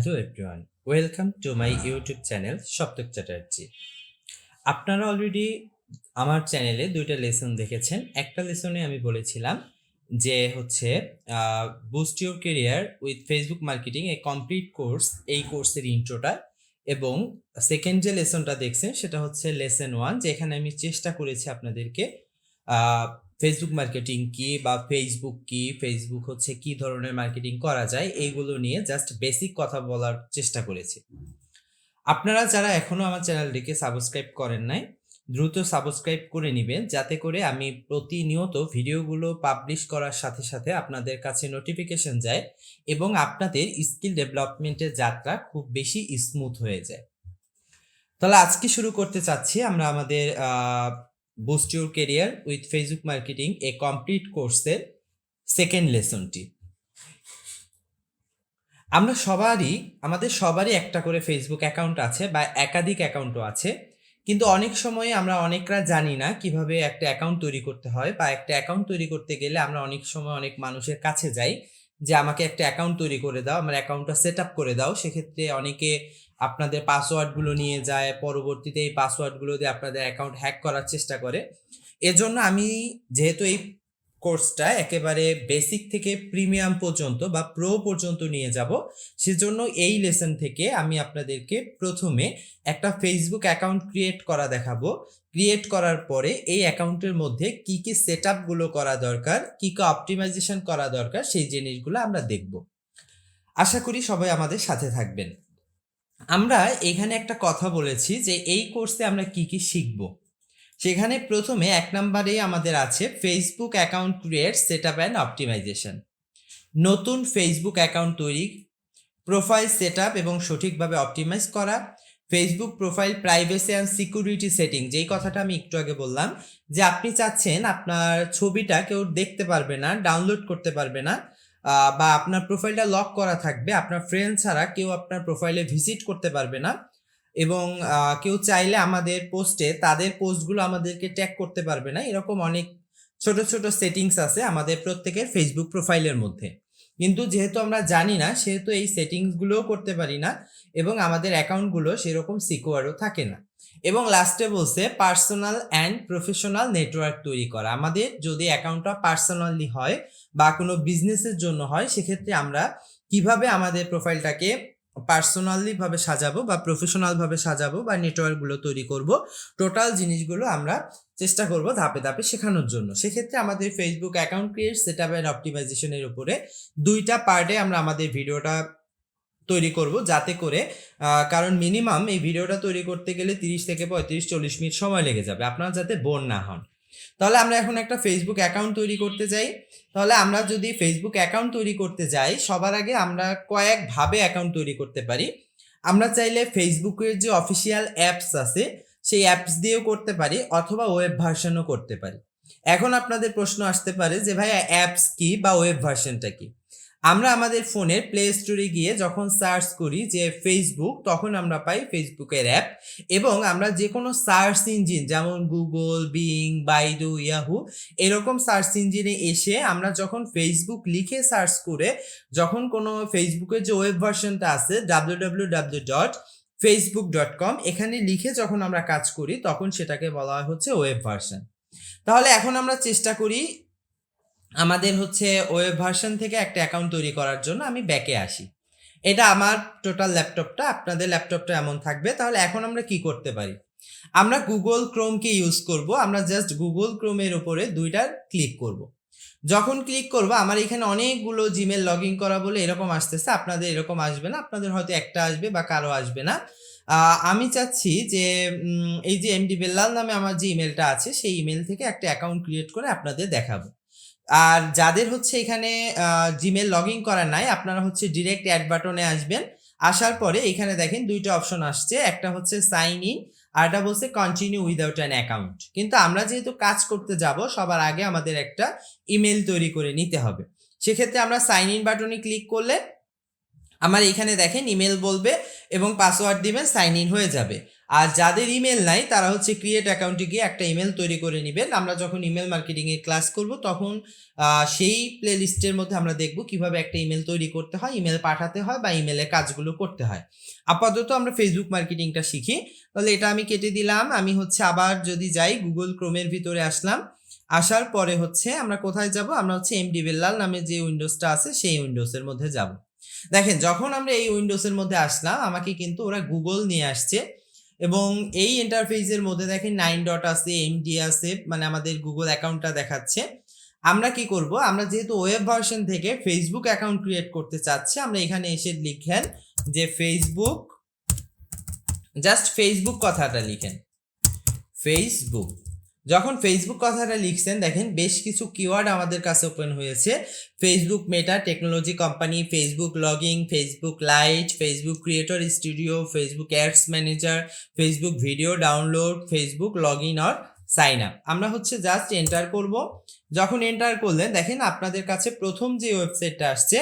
Hello everyone, welcome to my YouTube channel Saptak Chatterjee. আপনারা অলরেডি আমার চ্যানেলে দুইটা লেসন দেখেছেন। একটা লেসনে আমি বলেছিলাম যে হচ্ছে boost your career with Facebook marketing A complete course, এই কোর্সের ইন্ট্রোটা। এবং সেকেন্ড যে লেসনটা দেখছেন সেটা হচ্ছে লেসন 1, যেখানে আমি চেষ্টা করেছি আপনাদেরকে ফেসবুক মার্কেটিং কি বা ফেসবুক কি, ফেসবুক হচ্ছে কি ধরনের মার্কেটিং করা যায়, এইগুলো নিয়ে জাস্ট বেসিক কথা বলার চেষ্টা করেছি। আপনারা যারা এখনো আমার চ্যানেলটিকে সাবস্ক্রাইব করেন নাই, দ্রুত সাবস্ক্রাইব করে নেবেন, যাতে করে আমি প্রতিনিয়ত ভিডিওগুলো পাবলিশ করার সাথে সাথে আপনাদের কাছে নোটিফিকেশন যায় এবং আপনাদের স্কিল ডেভেলপমেন্টের যাত্রা খুব বেশি স্মুথ হয়ে যায়। তাহলে আজকে শুরু করতে চাচ্ছি আমরা আমাদের boost your career with Facebook marketing A complete কোর্সের সেকেন্ড লেসনটি। আমাদের সবারই একটা করে ফেসবুক অ্যাকাউন্ট আছে বা একাধিক অ্যাকাউন্টও আছে, কিন্তু অনেক সময় আমরা অনেকরা জানি না কিভাবে একটা অ্যাকাউন্ট তৈরি করতে হয়, বা একটা অ্যাকাউন্ট তৈরি করতে গেলে আমরা অনেক সময় অনেক মানুষের কাছে যাই যে আমাকে একটা অ্যাকাউন্ট তৈরি করে দাও, আমার অ্যাকাউন্টটা সেট আপ করে দাও। সেক্ষেত্রে অনেকে আপনাদের পাসওয়ার্ডগুলো নিয়ে যায়, পরবর্তীতে এই পাসওয়ার্ডগুলো দিয়ে আপনাদের অ্যাকাউন্ট হ্যাক করার চেষ্টা করে। এজন্য আমি, যেহেতু এই কোর্সটা একেবারে বেসিক থেকে প্রিমিয়াম পর্যন্ত বা প্রো পর্যন্ত নিয়ে যাব, সেজন্য এই লেসন থেকে আমি আপনাদেরকে প্রথমে একটা ফেসবুক অ্যাকাউন্ট ক্রিয়েট করা দেখাবো। ক্রিয়েট করার পরে এই অ্যাকাউন্টের মধ্যে কি কি সেট আপগুলো করা দরকার, কি কি অপটিমাইজেশন করা দরকার, সেই জিনিসগুলো আমরা দেখব। আশা করি সবাই আমাদের সাথে থাকবেন। আমরা এখানে একটা কথা বলেছি যে এই কোর্সে আমরা কি কি শিখব। সেখানে প্রথমে 1 নম্বরে আমাদের আছে Facebook account create, set up and optimization. নতুন ফেসবুক অ্যাকাউন্ট তৈরি, প্রোফাইল সেট আপ এবং সঠিকভাবে অপটিমাইজ করা, Facebook profile privacy and security setting, যেই কথাটা আমি একটু আগে বললাম যে আপনি চাচ্ছেন আপনার ছবিটা কেউ দেখতে পারবে না, ডাউনলোড করতে পারবে না, বা আপনার প্রোফাইলটা লক করা থাকবে, আপনার ফ্রেন্ড ছাড়া কেউ আপনার প্রোফাইলে ভিজিট করতে পারবে না, এবং কেউ চাইলে আমাদের পোস্টে তাদের পোস্টগুলো আমাদেরকে ট্যাগ করতে পারবে না। এরকম অনেক ছোট ছোট সেটিংস আছে আমাদের প্রত্যেকের ফেসবুক প্রোফাইলের মধ্যে, কিন্তু যেহেতু আমরা জানি না সেহেতু এই সেটিংসগুলোও করতে পারি না এবং আমাদের অ্যাকাউন্টগুলো সেরকম সিকিউরও থাকে না। এবং লাস্টে বলছে পার্সোনাল অ্যান্ড প্রফেশনাল নেটওয়ার্ক তৈরি করা। আমাদের যদি অ্যাকাউন্টটা পার্সোনালি হয় বা কোনো বিজনেসের জন্য হয়, সেক্ষেত্রে আমরা কিভাবে আমাদের প্রোফাইলটাকে পার্সোনালি ভাবে সাজাবো বা প্রফেশনাল ভাবে সাজাবো বা নেটওয়ার্কগুলো তৈরি করব, টোটাল জিনিসগুলো আমরা চেষ্টা করব ধাপে ধাপে শেখানোর জন্য। সেক্ষেত্রে আমাদের Facebook account create, set up and অপটিমাইজেশনের উপরে 2টা পার্টে আমরা আমাদের ভিডিওটা তৈরি করব, যাতে করে কারণ মিনিমাম এই ভিডিওটা তৈরি করতে গেলে 30 থেকে 35-40 মিনিট সময় লেগে যাবে, আপনারা যাতে বোর না হন। তাহলে আমরা এখন একটা ফেসবুক অ্যাকাউন্ট তৈরি করতে যাই। তাহলে আমরা যদি ফেসবুক অ্যাকাউন্ট তৈরি করতে যাই, সবার আগে আমরা কয়েকভাবে অ্যাকাউন্ট তৈরি করতে পারি। আমরা চাইলে ফেসবুকের যে অফিসিয়াল অ্যাপস আছে সেই অ্যাপস দিয়েও করতে পারি, অথবা ওয়েব ভার্সনও করতে পারি। এখন আপনাদের প্রশ্ন আসতে পারে যে ভাই অ্যাপস কি বা ওয়েব ভার্সনটা কি। আমরা আমাদের ফোনের প্লে স্টোরে গিয়ে যখন সার্চ করি যে ফেসবুক, তখন আমরা পাই ফেসবুকের অ্যাপ। এবং আমরা যে কোনো সার্চ ইঞ্জিন, যেমন গুগল, বিং, বাইডু, ইয়াহু, এরকম সার্চ ইঞ্জিনে এসে আমরা যখন ফেসবুক লিখে সার্চ করে যখন কোনো ফেসবুকের যে ওয়েব ভার্সনটা আছে www.facebook.com, এখানে লিখে যখন আমরা কাজ করি তখন সেটাকে বলা হয় হচ্ছে ওয়েব ভার্সন। তাহলে এখন আমরা চেষ্টা করি আমাদের হচ্ছে ওয়েব ভার্সন থেকে একটা অ্যাকাউন্ট তৈরি করার জন্য। আমি ব্যাকে আসি, এটা আমার টোটাল ল্যাপটপটা, আপনাদের ল্যাপটপটা এমন থাকবে। তাহলে এখন আমরা কি করতে পারি, আমরা গুগল ক্রোমকে ইউজ করব। আমরা জাস্ট গুগল ক্রোমের উপরে 2টা ক্লিক করব। যখন ক্লিক করব আমার এখানে অনেকগুলো জিমেল লগ ইন করা বলে এরকম আসতেছে, আপনাদের এরকম আসবে না, আপনাদের হয়তো একটা আসবে বা কারো আসবে না। আমি চাচ্ছি যে এই যে এমডি বেল্লাল নামে আমার যে ইমেলটা আছে সেই ইমেল থেকে একটা অ্যাকাউন্ট ক্রিয়েট করে আপনাদের দেখাবো। আর যাদের হচ্ছে এখানে জিমেল লগ ইন করা নাই, আপনারা হচ্ছে ডিরেক্ট অ্যাড বাটনে আসবেন। আসার পরে এখানে দেখেন 2টা অপশন আসছে, একটা হচ্ছে সাইন ইন আর এটা বলছে কন্টিনিউ উইদাউট অ্যান অ্যাকাউন্ট। কিন্তু আমরা যেহেতু কাজ করতে যাব, সবার আগে আমাদের একটা ইমেল তৈরি করে নিতে হবে। সেক্ষেত্রে আমরা সাইন ইন বাটনে ক্লিক করলে আমার এখানে দেখেন ইমেল বলবে এবং পাসওয়ার্ড দিবেন, সাইন ইন হয়ে যাবে। আর যাদের ইমেল নাই তারা হচ্ছে ক্রিয়েট অ্যাকাউন্টে গিয়ে একটা ইমেল তৈরি করে নেবেন। আমরা যখন ইমেল মার্কেটিংয়ের ক্লাস করব তখন সেই প্লে লিস্টের মধ্যে আমরা দেখব কিভাবে একটা ইমেল তৈরি করতে হয়, ইমেল পাঠাতে হয় বা ইমেলের কাজগুলো করতে হয়। আপাতত আমরা ফেসবুক মার্কেটিংটা শিখি। তাহলে এটা আমি কেটে দিলাম। আমি হচ্ছে আবার যদি যাই গুগল ক্রোমের ভিতরে আসলাম, আসার পরে হচ্ছে আমরা কোথায় যাব, আমরা হচ্ছে এমডি বেল্লাল নামে যে উইন্ডোজটা আছে সেই উইন্ডোজের মধ্যে যাব। দেখেন যখন আমরা এই উইন্ডোজের মধ্যে আসলাম আমাকে কিন্তু ওরা গুগল নিয়ে আসছে এবং এই ইন্টারফেসের মধ্যে দেখেন 9 ডট আছে, এমডি আছে, মানে আমাদের গুগল অ্যাকাউন্টটা দেখাচ্ছে। আমরা কি করব, আমরা যেহেতু ওয়েব ভার্সন থেকে ফেসবুক অ্যাকাউন্ট ক্রিয়েট করতে চাচ্ছি, আমরা এখানে এসে লিখেন যে ফেসবুক, জাস্ট ফেসবুক কথাটা লিখেন, ফেসবুক। যখন ফেসবুক কথাটা লিখছেন দেখেন বেশ কিছু কিওয়ার্ড আমাদের কাছে ওপেন হয়েছে। Facebook Meta technology company, Facebook login, Facebook lite, Facebook creator studio, Facebook ads manager, Facebook video download, Facebook log in or sign up. আমরা হচ্ছে জাস্ট এন্টার করব। যখন এন্টার করলেন দেখেন আপনাদের কাছে প্রথম যে ওয়েবসাইটটা আসছে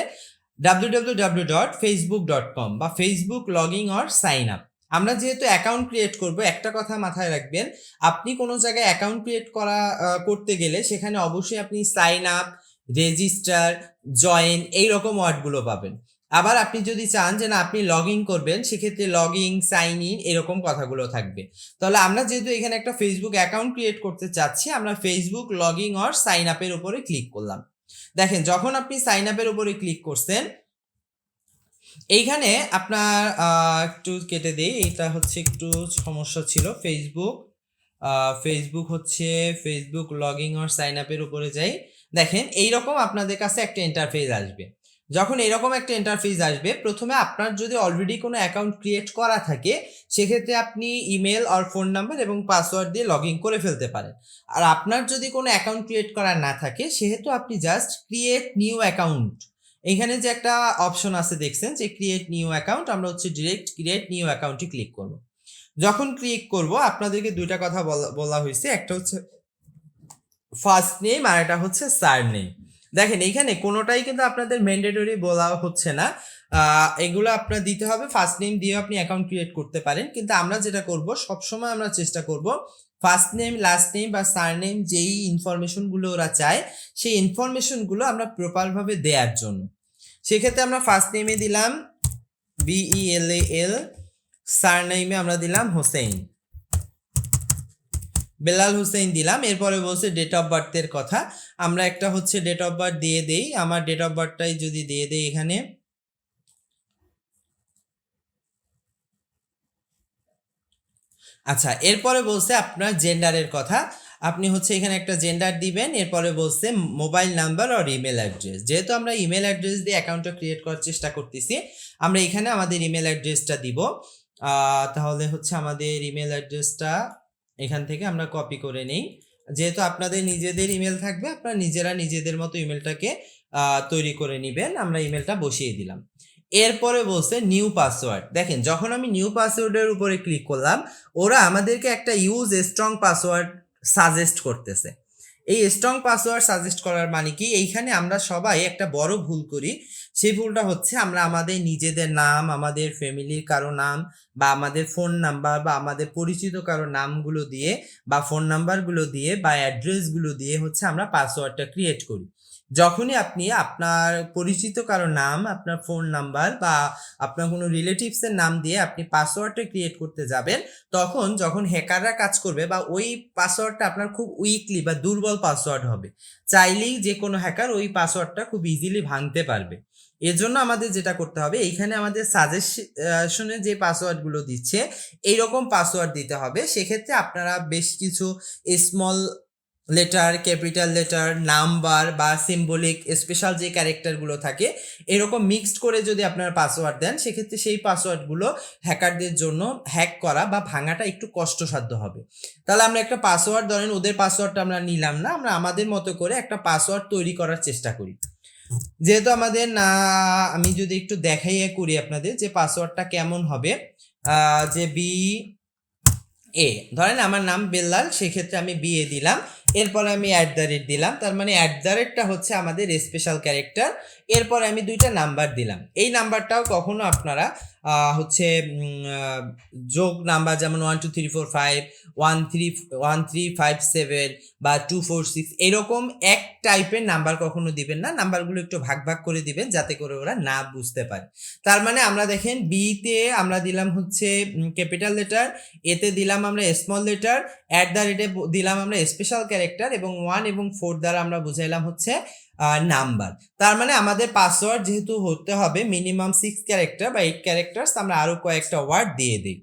www.facebook.com বা Facebook login or sign up. আমরা যেহেতু অ্যাকাউন্ট ক্রিয়েট করব, একটা কথা মাথায় রাখবেন, আপনি কোনো জায়গায় অ্যাকাউন্ট ক্রিয়েট করতে গেলে সেখানে অবশ্যই আপনি সাইন আপ, রেজিস্টার, জয়েন এইরকম ওয়ার্ডগুলো পাবেন। আবার আপনি যদি চান যে না আপনি লগ ইন করবেন, সেক্ষেত্রে লগ ইন, সাইন ইন এরকম কথাগুলো থাকবে। তাহলে আমরা যেহেতু এখানে একটা ফেসবুক অ্যাকাউন্ট ক্রিয়েট করতে চাচ্ছি, আমরা Facebook log in or sign আপের উপরে ক্লিক করলাম। দেখেন যখন আপনি সাইন আপের উপরে ক্লিক করছেন এইখানে আপনার একটু কেটে দিই, এটা হচ্ছে একটু সমস্যা ছিল। ফেসবুক হচ্ছে ফেসবুক লগইন অর সাইন আপের উপরে যাই। দেখেন এইরকম আপনাদের কাছে একটা ইন্টারফেস আসবে। যখন এরকম একটা ইন্টারফেস আসবে, প্রথমে আপনার যদি অলরেডি কোনো অ্যাকাউন্ট ক্রিয়েট করা থাকে সেক্ষেত্রে আপনি ইমেল আর ফোন নাম্বার এবং পাসওয়ার্ড দিয়ে লগ ইন করে ফেলতে পারেন। আর আপনার যদি কোনো অ্যাকাউন্ট ক্রিয়েট করা না থাকে সেহেতু আপনি জাস্ট ক্রিয়েট নিউ অ্যাকাউন্ট, এখানে যে একটা অপশন আছে দেখছেন যে ক্রিয়েট নিউ অ্যাকাউন্ট, আমরা হচ্ছে ডিরেক্ট ক্রিয়েট নিউ অ্যাকাউন্টে ক্লিক করব। যখন ক্লিক করব আপনাদেরকে দুইটা কথা বলা হয়েছে, একটা হচ্ছে ফার্স্ট নেম আর একটা হচ্ছে সার নেম। দেখেন এইখানে কোনোটাই কিন্তু আপনাদের ম্যান্ডেটরি বলা হচ্ছে না, এগুলো আপনার দিতে হবে। ফার্স্ট নেম দিয়ে আপনি অ্যাকাউন্ট ক্রিয়েট করতে পারেন, কিন্তু আমরা যেটা করব সবসময় আমরা চেষ্টা করব ফার্স্ট নেম, লাস্ট নেম বা সার নেম যেই ইনফরমেশনগুলো ওরা চায় সেই ইনফরমেশনগুলো আমরা প্রপারভাবে দেওয়ার জন্য। সেক্ষেত্রে আমরা ফার্স্ট নেমে দিলাম BELAL, সার নেমে আমরা দিলাম হোসেন, বেলাল হোসেন দিলাম। এরপরে বলছে ডেট অফ বার্থের কথা, আমরা একটা হচ্ছে ডেট অফ বার্থ দিয়ে দেই। আমার ডেট অফ বার্থটাই যদি দিয়ে দেই এখানে, আচ্ছা। এরপরে বলছে আপনার জেন্ডারের কথা, আপনি হচ্ছে এখানে একটা জেন্ডার দিবেন। এরপরে বলছে মোবাইল নাম্বার আর ইমেল অ্যাড্রেস। যেহেতু আমরা ইমেল অ্যাড্রেস দিয়ে অ্যাকাউন্টটা ক্রিয়েট করার চেষ্টা করতেছি, আমরা এখানে আমাদের ইমেল অ্যাড্রেসটা দিব। তাহলে হচ্ছে আমাদের ইমেল অ্যাড্রেসটা এখান থেকে আমরা কপি করে নেই। যেহেতু আপনাদের নিজেদের ইমেল থাকবে, আপনারা নিজেরা নিজেদের মতো ইমেলটাকে তৈরি করে নেবেন। আমরা ইমেলটা বসিয়ে দিলাম। এরপরে বলছে নিউ পাসওয়ার্ড। দেখেন যখন আমি নিউ পাসওয়ার্ডের উপরে ক্লিক করলাম, ওরা আমাদেরকে একটা ইউজ স্ট্রং পাসওয়ার্ড সাজেস্ট করতেছে। এই স্ট্রং পাসওয়ার্ড সাজেস্ট করার মানে কি, এইখানে আমরা সবাই একটা বড় ভুল করি। সেই ভুলটা হচ্ছে আমরা আমাদের নিজেদের নাম, আমাদের ফ্যামিলির কারো নাম বা আমাদের ফোন নাম্বার বা আমাদের পরিচিত কারো নামগুলো দিয়ে বা ফোন নাম্বারগুলো দিয়ে বা অ্যাড্রেসগুলো দিয়ে হচ্ছে আমরা পাসওয়ার্ডটা ক্রিয়েট করি। যখনই আপনি আপনার পরিচিত কারো নাম, আপনার ফোন নাম্বার বা আপনার কোনো রিলেটিভসের নাম দিয়ে আপনি পাসওয়ার্ডটা ক্রিয়েট করতে যাবেন, তখন যখন হ্যাকাররা কাজ করবে বা ওই পাসওয়ার্ডটা আপনার খুব উইকলি বা দুর্বল পাসওয়ার্ড হবে, চাইলেই যে কোনো হ্যাকার ওই পাসওয়ার্ডটা খুব ইজিলি ভাঙতে পারবে। এর জন্য আমাদের যেটা করতে হবে, এইখানে আমাদের সাজেশনে যে পাসওয়ার্ডগুলো দিচ্ছে এইরকম পাসওয়ার্ড দিতে হবে। সেক্ষেত্রে আপনারা বেশ কিছু small letter, capital letter, number বা সিম্বলিক স্পেশাল যে ক্যারেক্টারগুলো থাকে এরকম মিক্সড করে যদি আপনারা পাসওয়ার্ড দেন, সেক্ষেত্রে সেই পাসওয়ার্ডগুলো হ্যাকারদের জন্য হ্যাক করা বা ভাঙাটা একটু কষ্টসাধ্য হবে। তাহলে আমরা একটা পাসওয়ার্ড, ধরেন ওদের পাসওয়ার্ডটা আমরা নিলাম না, আমরা আমাদের মতো করে একটা পাসওয়ার্ড তৈরি করার চেষ্টা করি। যেহেতু আমাদের না, আমি যদি একটু দেখাইয়ে করি আপনাদের যে পাসওয়ার্ডটা কেমন হবে, যে BA, ধরেন আমার নাম বেল্লাল, সেক্ষেত্রে আমি BA দিলাম। এরপরে আমি দিলাম, তার মানে টা হচ্ছে আমাদের স্পেশাল ক্যারেক্টার। এরপরে আমি দুইটা নাম্বার দিলাম, এই নাম্বারটাও কখনো আপনারা হচ্ছে যোগ নাম্বার যেমন 1 2 3 4 5 1 3 1 3 5 7 বা 2 4 6 এরকম এক টাইপের নাম্বার কখনো দিবেন না, নাম্বারগুলো একটু ভাগ ভাগ করে দিবেন যাতে করে ওরা না বুঝতে পারে। তার মানে আমরা দেখেন বি তে আমরা দিলাম হচ্ছে ক্যাপিটাল লেটার, এতে দিলাম আমরা স্মল লেটার, @রেটে দিলাম আমরা স্পেশাল ক্যারেক্টার, এবং 1 এবং 4 দ্বারা আমরা বুঝাইলাম হচ্ছে নাম্বার। তার মানে আমাদের পাসওয়ার্ড যেহেতু হতে হবে মিনিমাম 6 ক্যারেক্টার বা 8 ক্যারেক্টার্স, আমরা আরো কয়েকটা ওয়ার্ড দিয়ে দিই।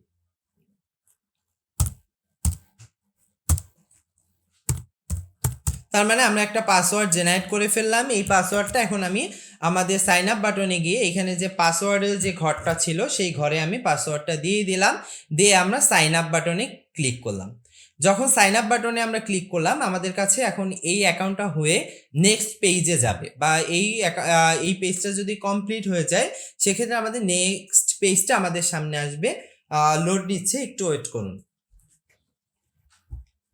তার মানে আমরা একটা পাসওয়ার্ড জেনারেট করে ফেললাম। এই পাসওয়ার্ডটা এখন আমি আমাদের সাইন আপ বাটনে গিয়ে এখানে যে পাসওয়ার্ডের যে ঘরটা ছিল সেই ঘরে আমি পাসওয়ার্ডটা দিয়ে দিলাম, দিয়ে আমরা সাইন আপ বাটনে ক্লিক করলাম। যখন সাইন আপ বাটনে আমরা ক্লিক করলাম আমাদের কাছে এখন এই অ্যাকাউন্টটা হয়ে নেক্সট পেজে যাবে, বা এই পেজটা যদি কমপ্লিট হয়ে যায় সেক্ষেত্রে আমাদের নেক্সট পেজটা আমাদের সামনে আসবে। লোড নিচ্ছে, একটু ওয়েট করুন।